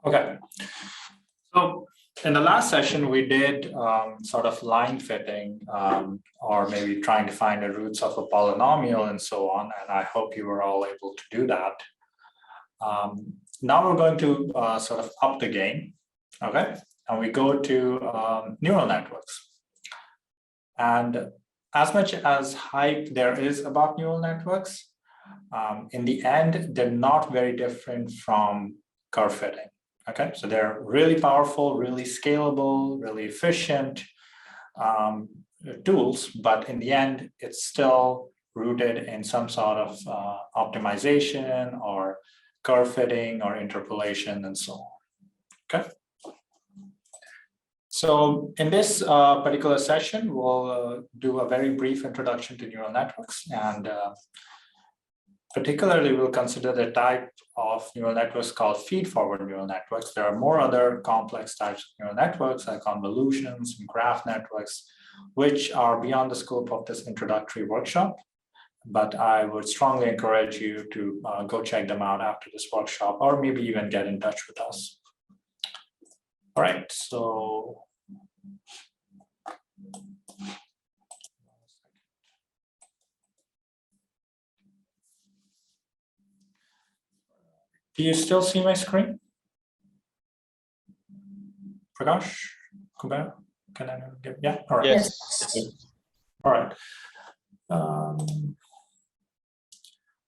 Okay, so in the last session, we did sort of line fitting or maybe trying to find the roots of a polynomial and so on. And I hope you were all able to do that. Now we're going to sort of up the game, okay? And we go to neural networks. And as much as hype there is about neural networks, in the end, they're not very different from curve fitting. Okay, so they're really powerful, really scalable, really efficient tools, but in the end, it's still rooted in some sort of optimization or curve fitting or interpolation and so on. Okay. So in this particular session, we'll do a very brief introduction to neural networks, and particularly we'll consider the type of neural networks called feed-forward neural networks. There are more other complex types of neural networks like convolutions and graph networks, which are beyond the scope of this introductory workshop. But I would strongly encourage you to go check them out after this workshop, or maybe even get in touch with us. All right, so do you still see my screen? Prakash, Kumar, can I get, yeah, all right. Yes. All right.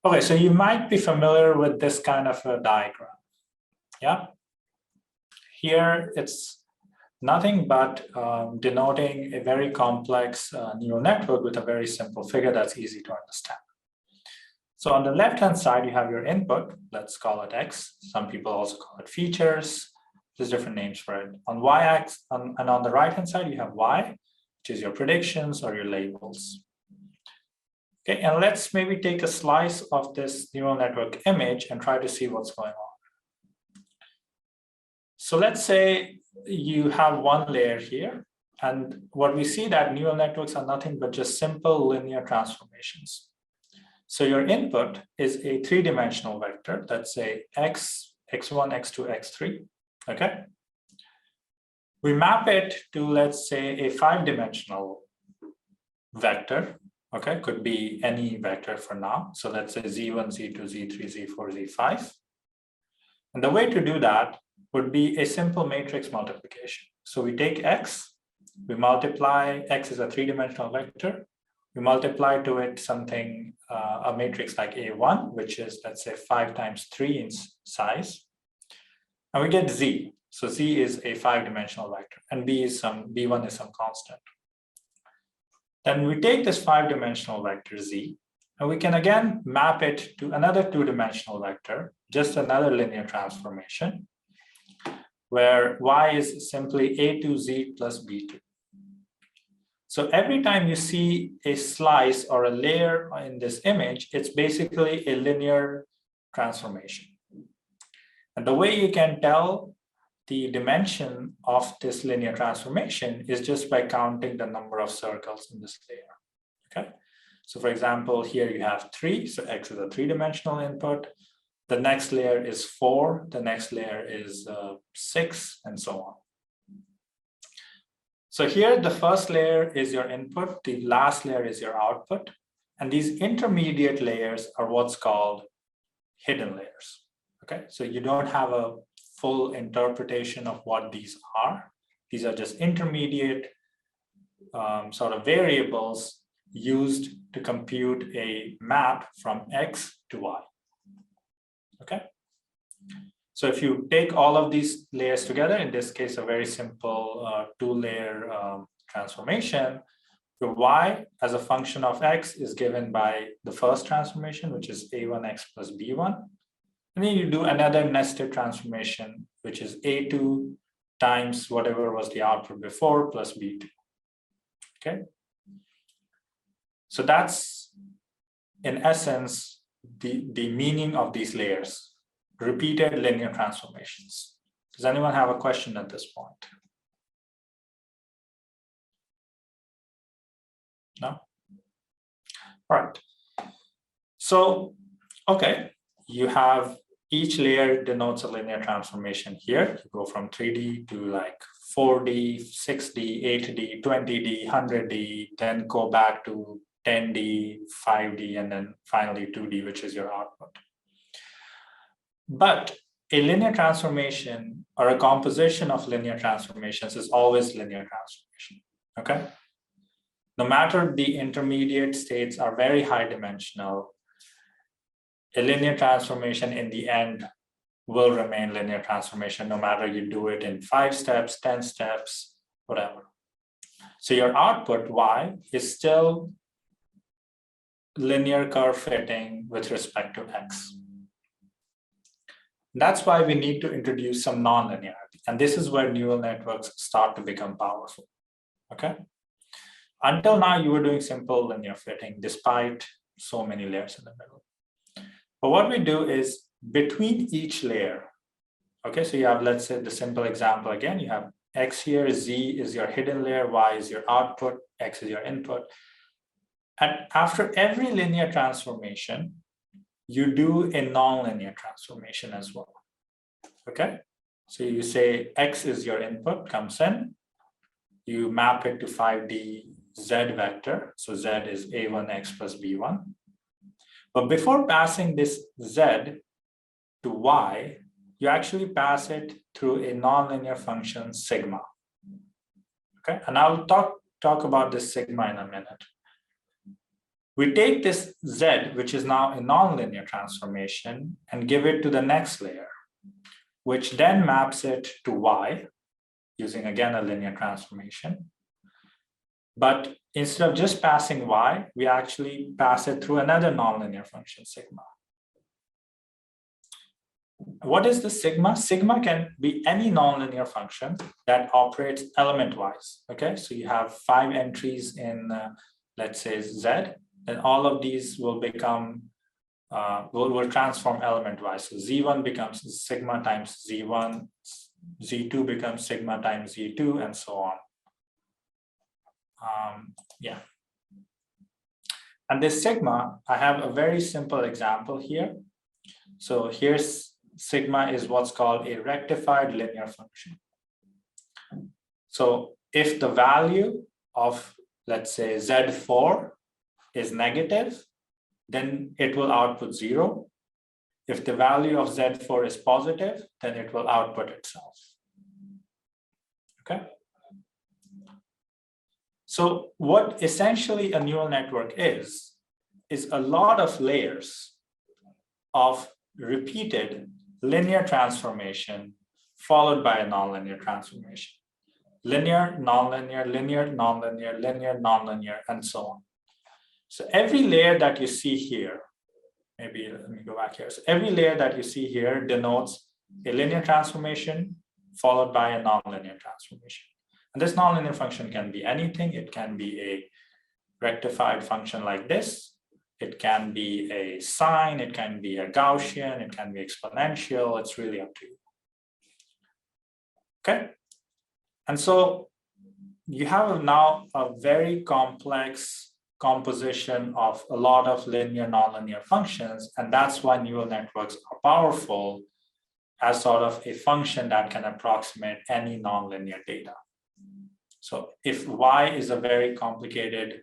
Okay, so you might be familiar with this kind of a diagram. Yeah. Here it's nothing but denoting a very complex neural network with a very simple figure that's easy to understand. So on the left-hand side, you have your input. Let's call it X. Some people also call it features. There's different names for it. On Y-axis, and on the right-hand side, you have Y, which is your predictions or your labels. Okay, and let's maybe take a slice of this neural network image and try to see what's going on. So let's say you have one layer here, and what we see that neural networks are nothing but just simple linear transformations. So your input is a three-dimensional vector, let's say X, X1, X2, X3, okay? We map it to, let's say, a five-dimensional vector, okay? Could be any vector for now. So let's say Z1, Z2, Z3, Z4, Z5. And the way to do that would be a simple matrix multiplication. So we take X, we multiply, X is a three-dimensional vector, we multiply to it something, a matrix like A1, which is, let's say, 5 times 3 in size. And we get Z. So Z is a five-dimensional vector, and B1 is some constant. Then we take this five-dimensional vector Z, and we can again map it to another two-dimensional vector, just another linear transformation, where Y is simply A2Z plus B2. So every time you see a slice or a layer in this image, it's basically a linear transformation. And the way you can tell the dimension of this linear transformation is just by counting the number of circles in this layer, okay? So for example, here you have 3, so X is a three-dimensional input. The next layer is 4, the next layer is 6, and so on. So here, the first layer is your input, the last layer is your output, and these intermediate layers are what's called hidden layers, okay? So you don't have a full interpretation of what these are. These are just intermediate sort of variables used to compute a map from X to Y, okay? So if you take all of these layers together, in this case, a very simple two-layer transformation, the Y as a function of X is given by the first transformation, which is A1X plus B1. And then you do another nested transformation, which is A2 times whatever was the output before plus B2, okay? So that's, in essence, the meaning of these layers. Repeated linear transformations. Does anyone have a question at this point? No? All right. So, okay, you have each layer denotes a linear transformation here. You go from 3D to like 4D, 6D, 8D, 20D, 100D, then go back to 10D, 5D, and then finally 2D, which is your output. But a linear transformation or a composition of linear transformations is always linear transformation, okay? No matter the intermediate states are very high dimensional, a linear transformation in the end will remain linear transformation no matter you do it in 5 steps, 10 steps, whatever. So your output Y is still linear curve fitting with respect to X. That's why we need to introduce some nonlinearity. And this is where neural networks start to become powerful, okay? Until now, you were doing simple linear fitting despite so many layers in the middle. But what we do is between each layer, okay, so you have, let's say the simple example again, you have X here, Z is your hidden layer, Y is your output, X is your input. And after every linear transformation, you do a nonlinear transformation as well, okay? So you say X is your input, comes in, you map it to 5D Z vector, so Z is A1X plus B1. But before passing this Z to Y, you actually pass it through a nonlinear function sigma, okay? And I'll talk about this sigma in a minute. We take this Z, which is now a nonlinear transformation, and give it to the next layer, which then maps it to Y, using again a linear transformation. But instead of just passing Y, we actually pass it through another nonlinear function, sigma. What is the sigma? Sigma can be any nonlinear function that operates element-wise, okay? So you have 5 entries in, let's say, Z, and all of these will become, will transform element-wise. So Z1 becomes sigma times Z1, Z2 becomes sigma times Z2, and so on. Yeah. And this sigma, I have a very simple example here. So here's sigma is what's called a rectified linear function. So if the value of, let's say, Z4 is negative, then it will output 0. If the value of Z4 is positive, then it will output itself. Okay. So what essentially a neural network is a lot of layers of repeated linear transformation followed by a nonlinear transformation. Linear, nonlinear, linear, nonlinear, linear, nonlinear, and so on. So every layer that you see here, maybe let me go back here. So every layer that you see here denotes a linear transformation followed by a nonlinear transformation. And this nonlinear function can be anything. It can be a rectified function like this. It can be a sine. It can be a Gaussian. It can be exponential. It's really up to you. Okay. And so you have now a very complex composition of a lot of linear, nonlinear functions. And that's why neural networks are powerful as sort of a function that can approximate any nonlinear data. So if Y is a very complicated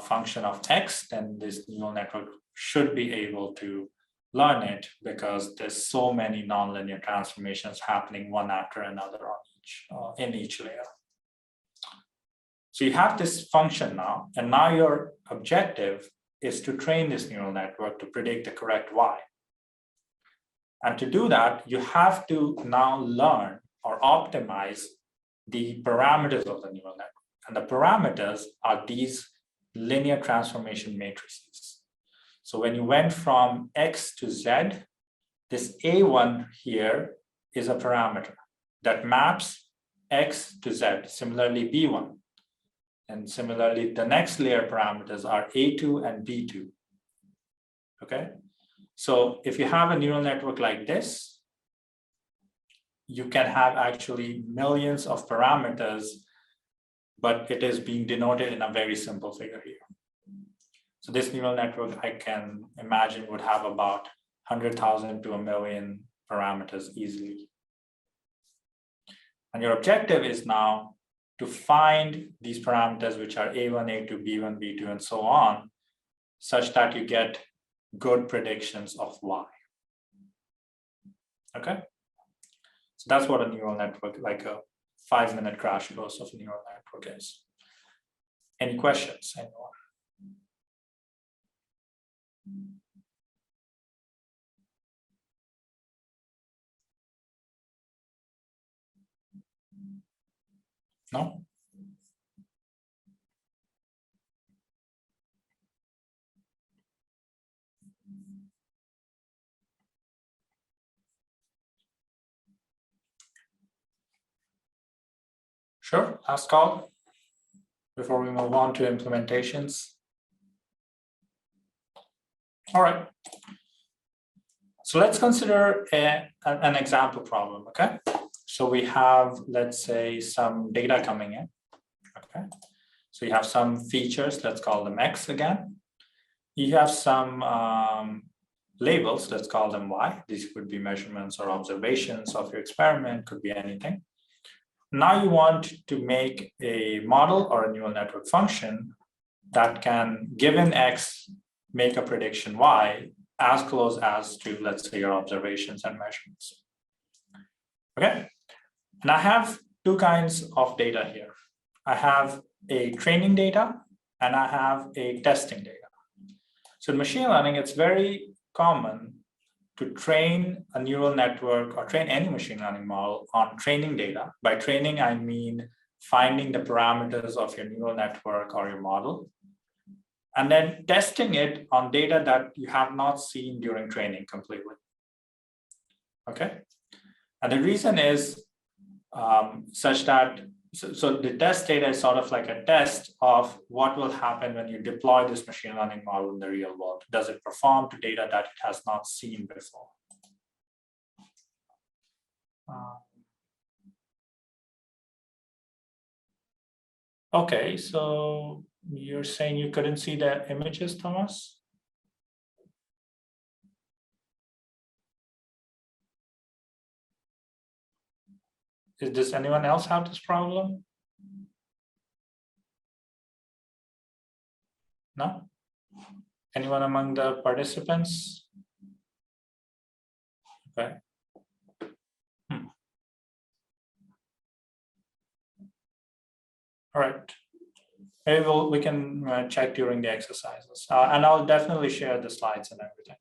function of X, then this neural network should be able to learn it because there's so many nonlinear transformations happening one after another on each, in each layer. So you have this function now, and now your objective is to train this neural network to predict the correct Y. And to do that, you have to now learn or optimize the parameters of the neural network. And the parameters are these linear transformation matrices. So when you went from X to Z, this A1 here is a parameter that maps X to Z, similarly B1. And similarly, the next layer parameters are A2 and B2, okay? So if you have a neural network like this, you can have actually millions of parameters, but it is being denoted in a very simple figure here. So this neural network, I can imagine, would have about 100,000 to 1,000,000 parameters easily. And your objective is now to find these parameters, which are A1, A2, B1, B2, and so on, such that you get good predictions of Y. Okay? So that's what a neural network, like a 5-minute crash course of a neural network is. Any questions, anyone? No? Sure, last call before we move on to implementations. All right. So let's consider an example problem, okay? So we have, let's say, some data coming in, okay? So you have some features, let's call them X again. You have some labels, let's call them Y. These could be measurements or observations of your experiment, could be anything. Now you want to make a model or a neural network function that can, given X, make a prediction Y as close as to, let's say, your observations and measurements. Okay, and I have two kinds of data here. I have a training data and I have a testing data. So in machine learning, it's very common to train a neural network or train any machine learning model on training data. By training, I mean finding the parameters of your neural network or your model, and then testing it on data that you have not seen during training completely. Okay, and the reason is such that, so the test data is sort of like a test of what will happen when you deploy this machine learning model in the real world. Does it perform to data that it has not seen before? Okay, so you're saying you couldn't see the images, Thomas? Does anyone else have this problem? No? Anyone among the participants? Okay. All right. Maybe we can check during the exercises. And I'll definitely share the slides and everything.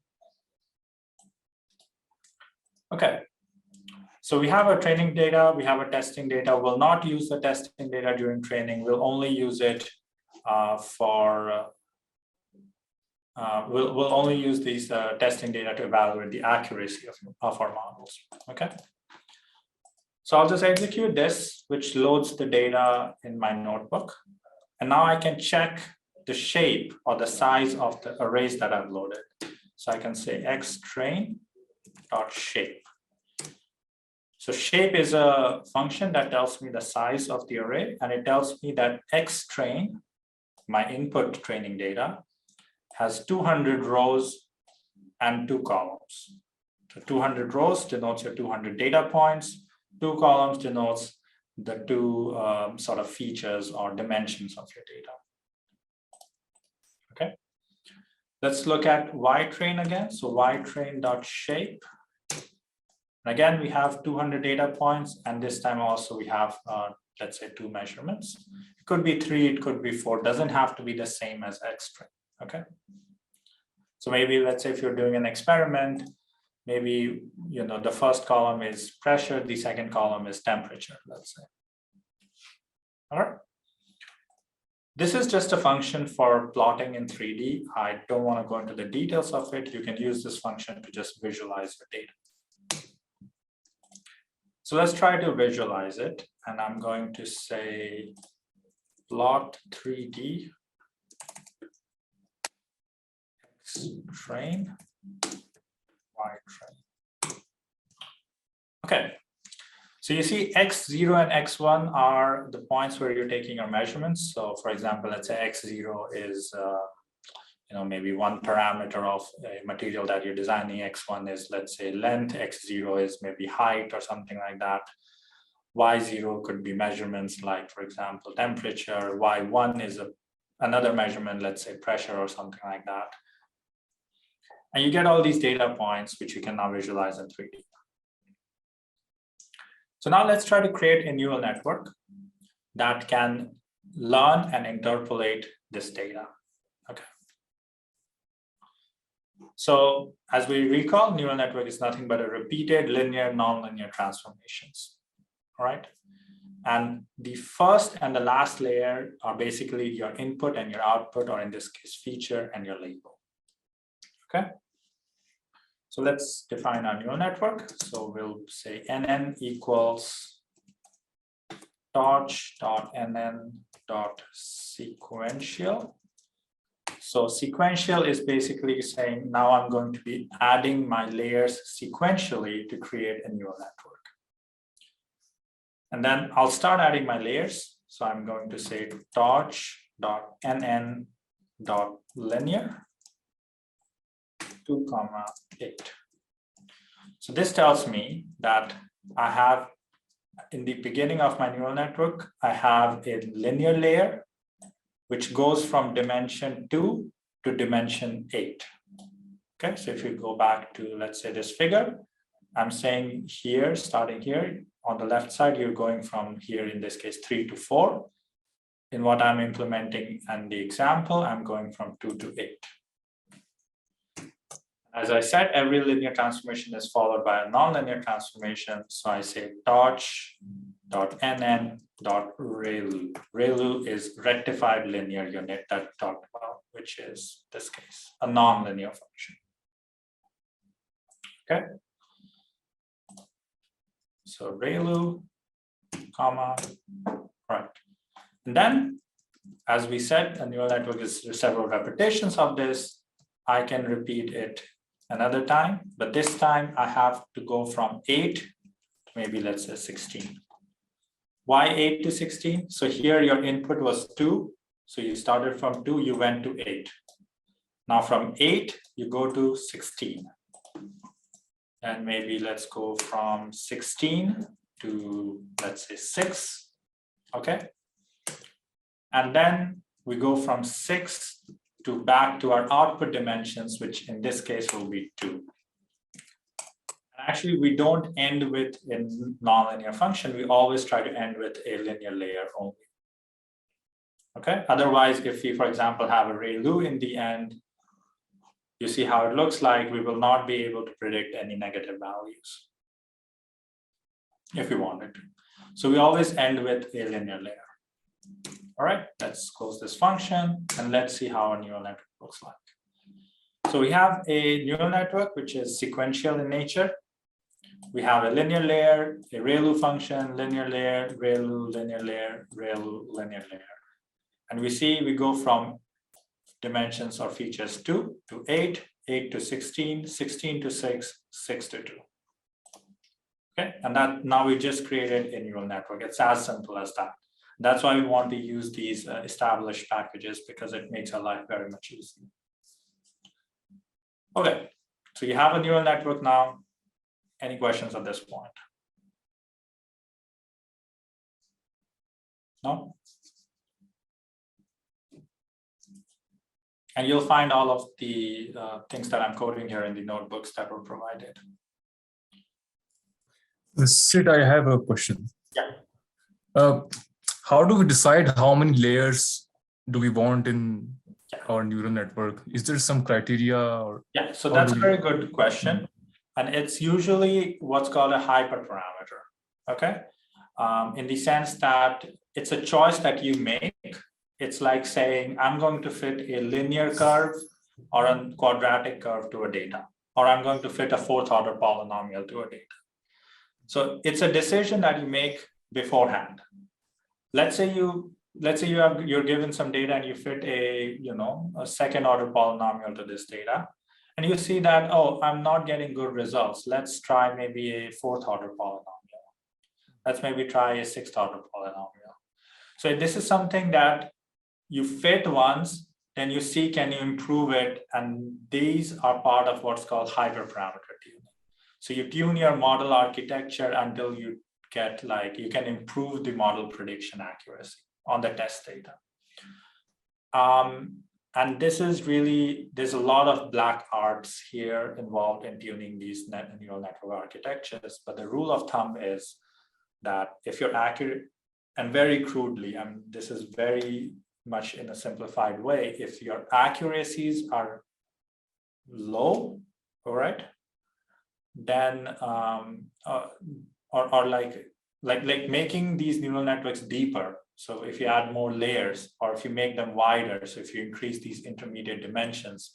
Okay. So we have a training data, we have a testing data. We'll not use the testing data during training. We'll only use it we'll only use these testing data to evaluate the accuracy of our models, okay? So I'll just execute this, which loads the data in my notebook. And now I can check the shape or the size of the arrays that I've loaded. So I can say xtrain.shape. So shape is a function that tells me the size of the array, and it tells me that xtrain, my input training data, has 200 rows and 2 columns. So 200 rows denotes your 200 data points, 2 columns denotes the 2 sort of features or dimensions of your data. Okay, let's look at ytrain again. So ytrain.shape. And again, we have 200 data points, and this time also we have, let's say, 2 measurements. It could be 3, it could be 4, doesn't have to be the same as xtrain, okay? So maybe, let's say if you're doing an experiment, maybe, you know, the first column is pressure, the second column is temperature, let's say. All right. This is just a function for plotting in 3D. I don't want to go into the details of it. You can use this function to just visualize your data. So let's try to visualize it. And I'm going to say plot 3D xtrain ytrain. Okay. So you see x0 and x1 are the points where you're taking your measurements. So for example, let's say x0 is maybe one parameter of a material that you're designing. X1 is, let's say, length, X0 is maybe height or something like that. Y0 could be measurements like, for example, temperature. Y1 is another measurement, let's say pressure or something like that. And you get all these data points, which you can now visualize in 3D. So now let's try to create a neural network that can learn and interpolate this data. Okay. So as we recall, neural network is nothing but a repeated linear, nonlinear transformations. All right. And the first and the last layer are basically your input and your output, or in this case, feature and your label. Okay. So let's define our neural network. So we'll say NN equals torch.nn.sequential. So sequential is basically saying now I'm going to be adding my layers sequentially to create a neural network. And then I'll start adding my layers. So I'm going to say torch.nn.linear 2, 8. So this tells me that I have, in the beginning of my neural network, I have a linear layer which goes from dimension 2 to dimension 8. Okay, so if you go back to, let's say, this figure, I'm saying here, starting here on the left side, you're going from here, in this case, 3 to 4. In what I'm implementing and the example, I'm going from 2 to 8. As I said, every linear transformation is followed by a nonlinear transformation. So I say torch.nn.ReLU. ReLU is rectified linear unit that we talked about, which is this case, a nonlinear function. Okay. So ReLU, comma, right. And then, as we said, a neural network is several repetitions of this. I can repeat it another time, but this time I have to go from 8 to maybe, let's say, 16. Why 8 to 16? So here your input was 2. So you started from 2, you went to 8. Now from 8, you go to 16. And maybe let's go from 16 to, let's say, 6. Okay. And then we go from 6 to back to our output dimensions, which in this case will be 2. Actually, we don't end with a nonlinear function. We always try to end with a linear layer only. Okay. Otherwise, if we, for example, have a ReLU in the end, you see how it looks like. We will not be able to predict any negative values if we wanted to. So we always end with a linear layer. All right, let's close this function and let's see how a neural network looks like. So we have a neural network which is sequential in nature. We have a linear layer, a ReLU function, linear layer, ReLU, linear layer, ReLU, linear layer. And we see we go from dimensions or features 2 to 8, 8 to 16, 16 to 6, 6 to 2. Okay, and that now we just created a neural network. It's as simple as that. That's why we want to use these established packages, because it makes our life very much easier. Okay, so you have a neural network now. Any questions at this point? No? And you'll find all of the things that I'm coding here in the notebooks that were provided. Sid, I have a question. Yeah. How do we decide how many layers do we want in our neural network? Is there some criteria? Or yeah, so that's a very good question. And it's usually what's called a hyperparameter, okay? In the sense that it's a choice that you make. It's like saying, I'm going to fit a linear curve or a quadratic curve to a data, or I'm going to fit a fourth order polynomial to a data. So it's a decision that you make beforehand. Let's say you're given some data and you fit a second order polynomial to this data, and you see that, oh, I'm not getting good results. Let's try maybe a fourth order polynomial. Let's maybe try a sixth order polynomial. So this is something that you fit once then you see, can you improve it? And these are part of what's called hyperparameter tuning. So you tune your model architecture until you get like, you can improve the model prediction accuracy on the test data. And this is really, there's a lot of black arts here involved in tuning these neural network architectures. But the rule of thumb is that if you're accurate, and very crudely, and this is very much in a simplified way, if your accuracies are low, all right, then or like making these neural networks deeper. So if you add more layers, or if you make them wider, so if you increase these intermediate dimensions,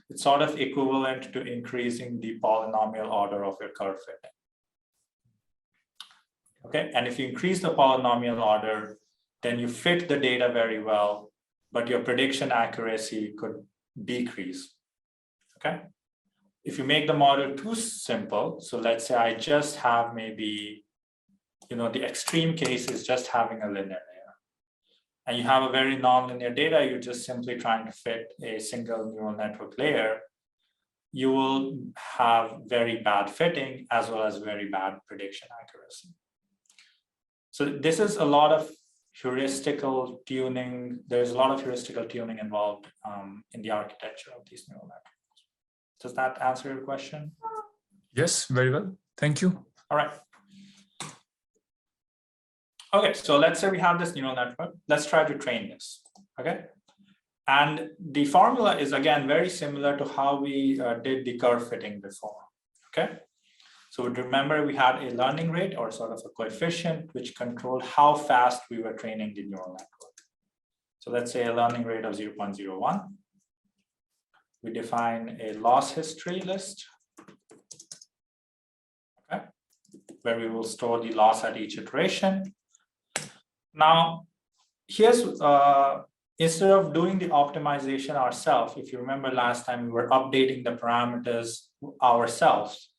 it's sort of equivalent to increasing the polynomial order of your curve fitting. Okay, and if you increase the polynomial order, then you fit the data very well, but your prediction accuracy could decrease. Okay, if you make the model too simple, so let's say I just have maybe, the extreme case is just having a linear layer, and you have a very nonlinear data, you're just simply trying to fit a single neural network layer, you will have very bad fitting as well as very bad prediction accuracy. So this is a lot of heuristical tuning. There's a lot of heuristical tuning involved in the architecture of these neural networks. Does that answer your question? Yes, very well. Thank you. All right. Okay, so let's say we have this neural network. Let's try to train this, okay? And the formula is, again, very similar to how we did the curve fitting before, okay? So remember, we had a learning rate, or sort of a coefficient, which controlled how fast we were training the neural network. So let's say a learning rate of 0.01. We define a loss history list, okay, where we will store the loss at each iteration. Now, here's, instead of doing the optimization ourselves, if you remember last time we were updating the parameters ourselves,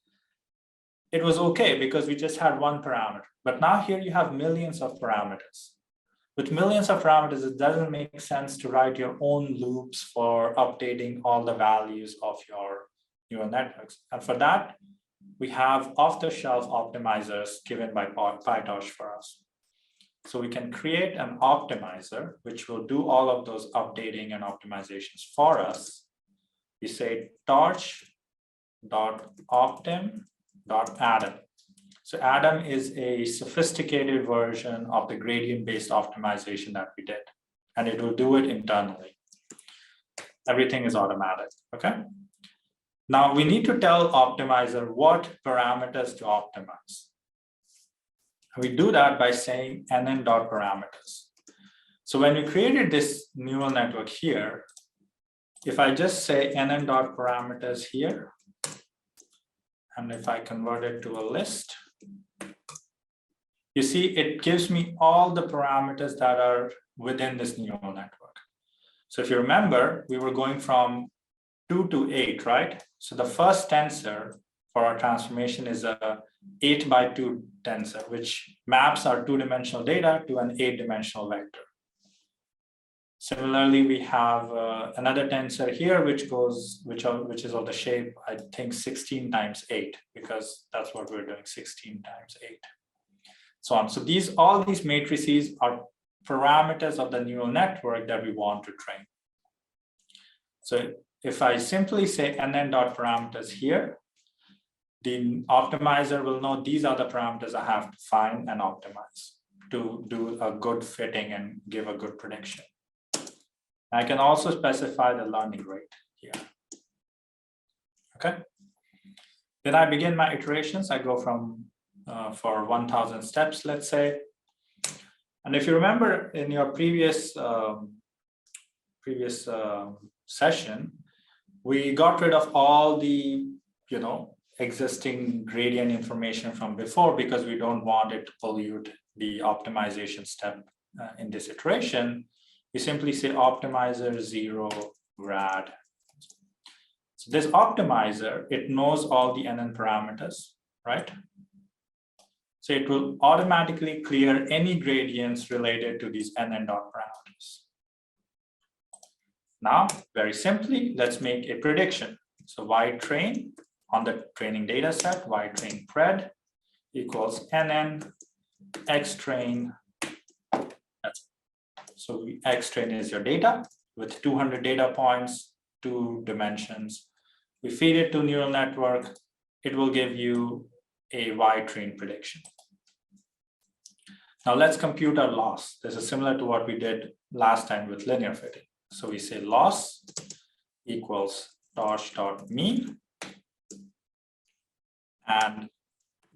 it was okay because we just had one parameter. But now here you have millions of parameters. With millions of parameters, it doesn't make sense to write your own loops for updating all the values of your neural networks. And for that, we have off-the-shelf optimizers given by PyTorch for us. So we can create an optimizer, which will do all of those updating and optimizations for us. We say torch.optim.atom. So atom is a sophisticated version of the gradient-based optimization that we did, and it will do it internally. Everything is automatic, okay? Now we need to tell optimizer what parameters to optimize. We do that by saying nn.parameters. So when we created this neural network here, if I just say nn.parameters here, and if I convert it to a list, you see it gives me all the parameters that are within this neural network. So if you remember, we were going from 2 to 8, right? So the first tensor for our transformation is a 8x2 tensor, which maps our 2-dimensional data to an 8-dimensional vector. Similarly, we have another tensor here, which is of the shape, I think, 16 times 8, because that's what we're doing, 16 times 8, so on. So all these matrices are parameters of the neural network that we want to train. So if I simply say nn.parameters here, the optimizer will know these are the parameters I have to find and optimize to do a good fitting and give a good prediction. I can also specify the learning rate here. Okay. Then I begin my iterations. I go from for 1,000 steps, let's say. And if you remember in your previous session, we got rid of all the existing gradient information from before because we don't want it to pollute the optimization step in this iteration. We simply say optimizer 0 grad. So this optimizer, it knows all the NN parameters, right? So it will automatically clear any gradients related to these NN dot parameters. Now, very simply, let's make a prediction. So y train on the training data set, y train pred equals nn x train. So x train is your data with 200 data points, 2 dimensions. We feed it to neural network. It will give you a y train prediction. Now let's compute our loss. This is similar to what we did last time with linear fitting. So we say loss equals dot mean. And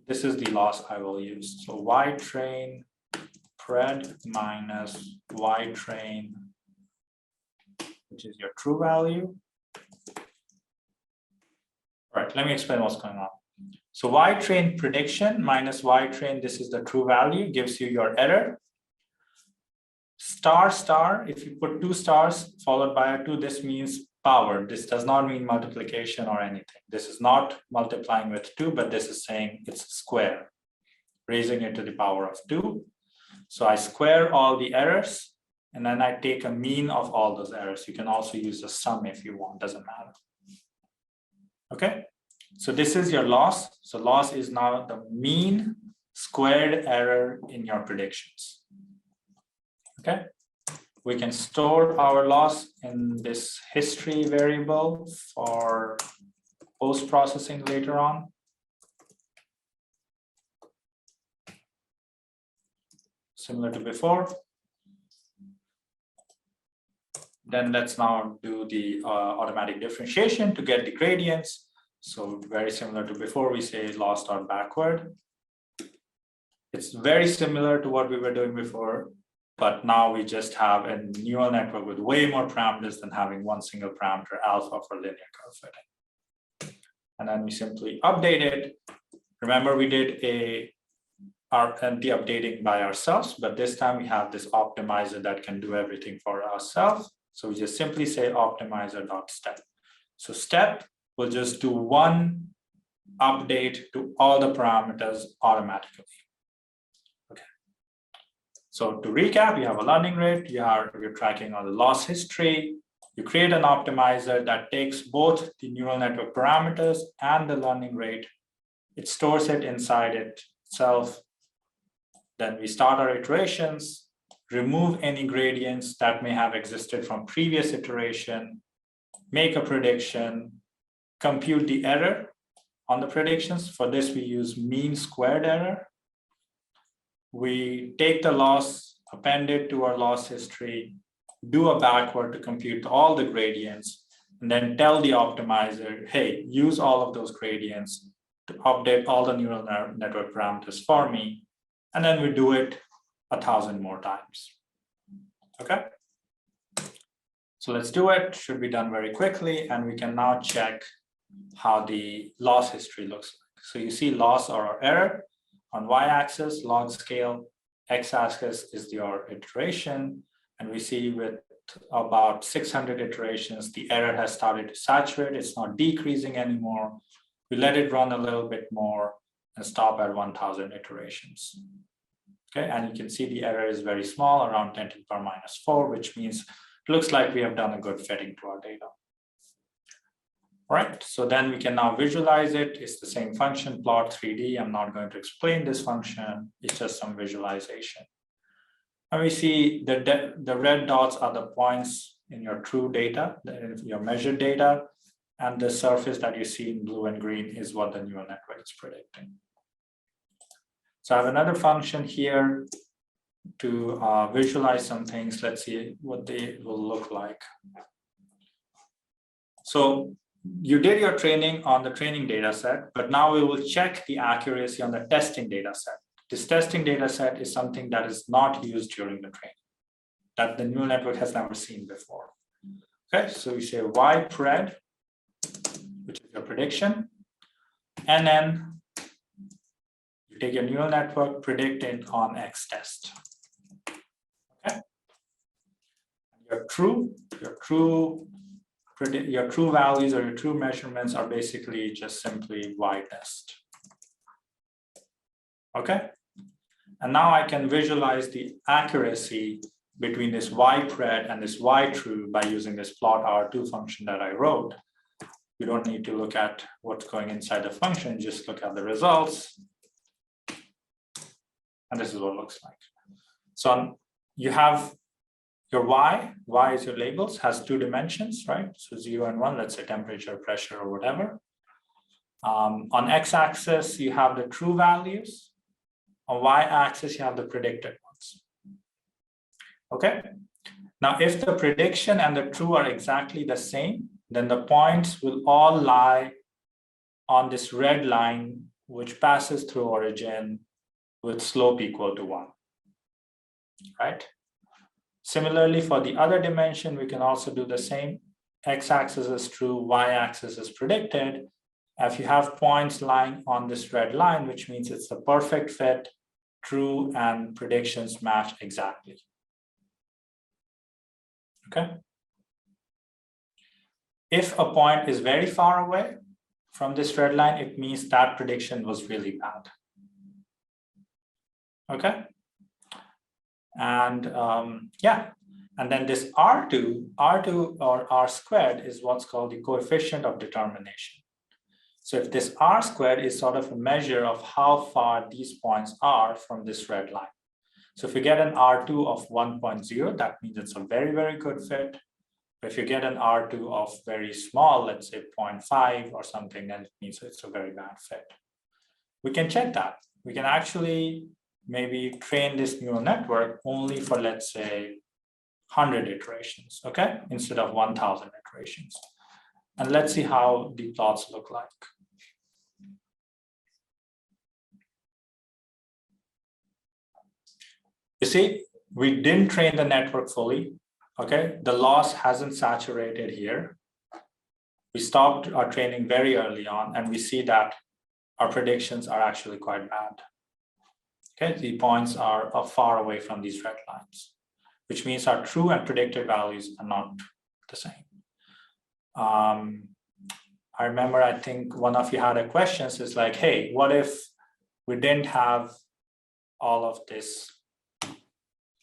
this is the loss I will use. So y train pred minus y train, which is your true value. All right, let me explain what's going on. So y train prediction minus y train, this is the true value, gives you your error. Star star, if you put 2 stars followed by a 2, this means power. This does not mean multiplication or anything. This is not multiplying with 2, but this is saying it's square, raising it to the power of 2. So I square all the errors, and then I take a mean of all those errors. You can also use a sum if you want, doesn't matter. Okay, so this is your loss. So loss is now the mean squared error in your predictions. Okay, we can store our loss in this history variable for post-processing later on. Similar to before. Then let's now do the automatic differentiation to get the gradients. So very similar to before, we say loss dot backward. It's very similar to what we were doing before, but now we just have a neural network with way more parameters than having one single parameter alpha for linear curve fitting. And then we simply update it. Remember, we did the updating by ourselves, but this time we have this optimizer that can do everything for ourselves. So we just simply say optimizer.step. So step will just do one update to all the parameters automatically. Okay. So to recap, you have a learning rate, you're tracking all the loss history. You create an optimizer that takes both the neural network parameters and the learning rate. It stores it inside itself. Then we start our iterations, remove any gradients that may have existed from previous iteration, make a prediction, compute the error on the predictions. For this, we use mean squared error. We take the loss, append it to our loss history, do a backward to compute all the gradients, and then tell the optimizer, hey, use all of those gradients to update all the neural network parameters for me. And then we do it 1,000 more times. Okay. So let's do it. Should be done very quickly. And we can now check how the loss history looks like. So you see loss or error on y-axis, log scale, x-axis is your iteration. And we see with about 600 iterations, the error has started to saturate. It's not decreasing anymore. We let it run a little bit more and stop at 1,000 iterations. Okay, and you can see the error is very small, around 10 to the power minus 4, which means it looks like we have done a good fitting to our data. All right, so then we can now visualize it. It's the same function, plot 3D. I'm not going to explain this function. It's just some visualization. And we see the red dots are the points in your true data, your measured data, and the surface that you see in blue and green is what the neural network is predicting. So I have another function here to visualize some things. Let's see what they will look like. So you did your training on the training data set, but now we will check the accuracy on the testing data set. This testing data set is something that is not used during the training, that the neural network has never seen before. Okay, so we say y pred, which is your prediction, and then you take your neural network, predict it on X test. Okay. Your true values or your true measurements are basically just simply Y test. Okay. And now I can visualize the accuracy between this y pred and this y true by using this plot R2 function that I wrote. You don't need to look at what's going inside the function, just look at the results. And this is what it looks like. So you have your y is your labels, has 2 dimensions, right? So 0 and 1, let's say temperature, pressure, or whatever. On x-axis, you have the true values. On y-axis, you have the predicted ones. Okay. Now, if the prediction and the true are exactly the same, then the points will all lie on this red line, which passes through origin with slope equal to 1, right? Similarly, for the other dimension, we can also do the same. X-axis is true, y-axis is predicted. If you have points lying on this red line, which means it's a perfect fit, true and predictions match exactly. Okay. If a point is very far away from this red line, it means that prediction was really bad. Okay. And yeah, and then this R2 or R squared is what's called the coefficient of determination. So if this R squared is sort of a measure of how far these points are from this red line. So if you get an R2 of 1.0, that means it's a very, very good fit. But if you get an R2 of very small, let's say 0.5 or something, then it means it's a very bad fit. We can check that. We can actually maybe train this neural network only for, let's say, 100 iterations, okay, instead of 1,000 iterations. And let's see how the plots look like. You see, we didn't train the network fully, okay? The loss hasn't saturated here. We stopped our training very early on, and we see that our predictions are actually quite bad. Okay, the points are far away from these red lines, which means our true and predicted values are not the same. I remember, I think one of you had a question, so it's like, hey, what if we didn't have all of this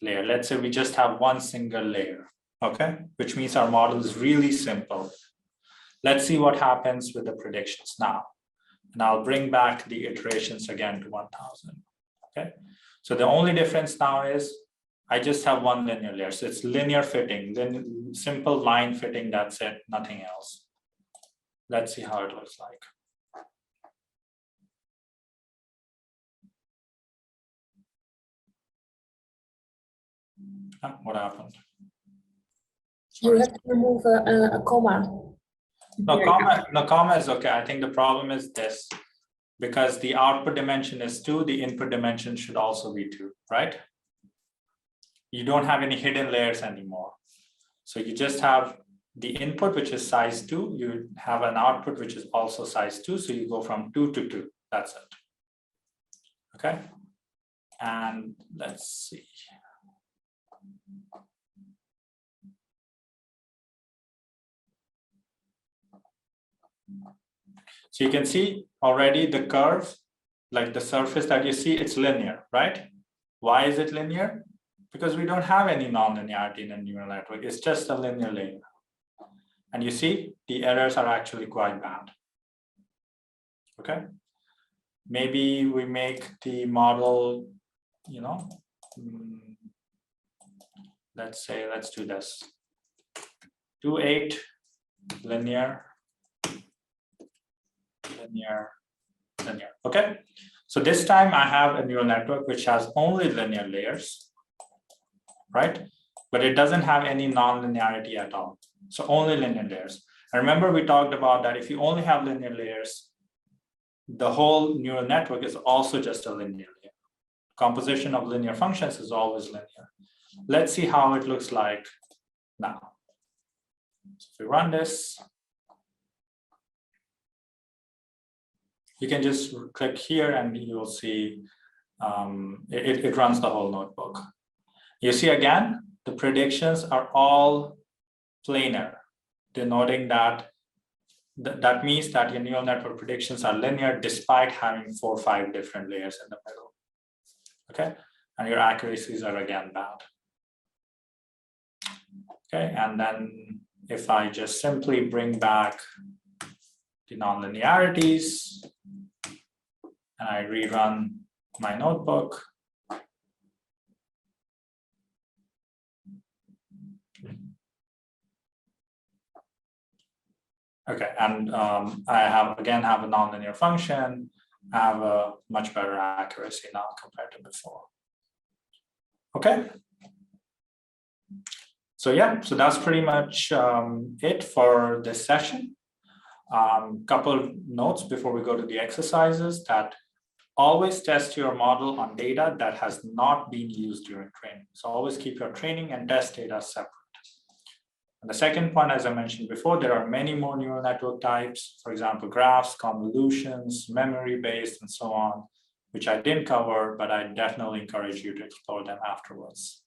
layer? Let's say we just have one single layer, okay? Which means our model is really simple. Let's see what happens with the predictions now. And I'll bring back the iterations again to 1,000, okay? So the only difference now is I just have one linear layer. So it's linear fitting, then simple line fitting, that's it, nothing else. Let's see how it looks like. What happened? You have to remove a comma. No, comma is okay. I think the problem is this. Because the output dimension is 2, the input dimension should also be 2, right? You don't have any hidden layers anymore. So you just have the input, which is size 2. You have an output, which is also size 2. So you go from 2 to 2. That's it. Okay. And let's see. So you can see already the curve, like the surface that you see, it's linear, right? Why is it linear? Because we don't have any nonlinearity in a neural network. It's just a linear layer. And you see, the errors are actually quite bad. Okay. Maybe we make the model, you know, let's say, let's do this. 2.8 linear. Linear. Okay. So this time I have a neural network which has only linear layers, right? But it doesn't have any non-linearity at all. So only linear layers. And remember, we talked about that if you only have linear layers, the whole neural network is also just a linear layer. Composition of linear functions is always linear. Let's see how it looks like now. So if we run this, you can just click here and you'll see it runs the whole notebook. You see again, the predictions are all planar, denoting that that means that your neural network predictions are linear despite having 4 or 5 different layers in the middle. Okay, and your accuracies are again bad. Okay, and then if I just simply bring back the nonlinearities and I rerun my notebook, okay, and I have a nonlinear function. I have a much better accuracy now compared to before. Okay. So yeah, so that's pretty much it for this session. Couple of notes before we go to the exercises: that always test your model on data that has not been used during training. So always keep your training and test data separate. And the second point, as I mentioned before, there are many more neural network types, for example, graphs, convolutions, memory-based, and so on, which I didn't cover, but I definitely encourage you to explore them afterwards.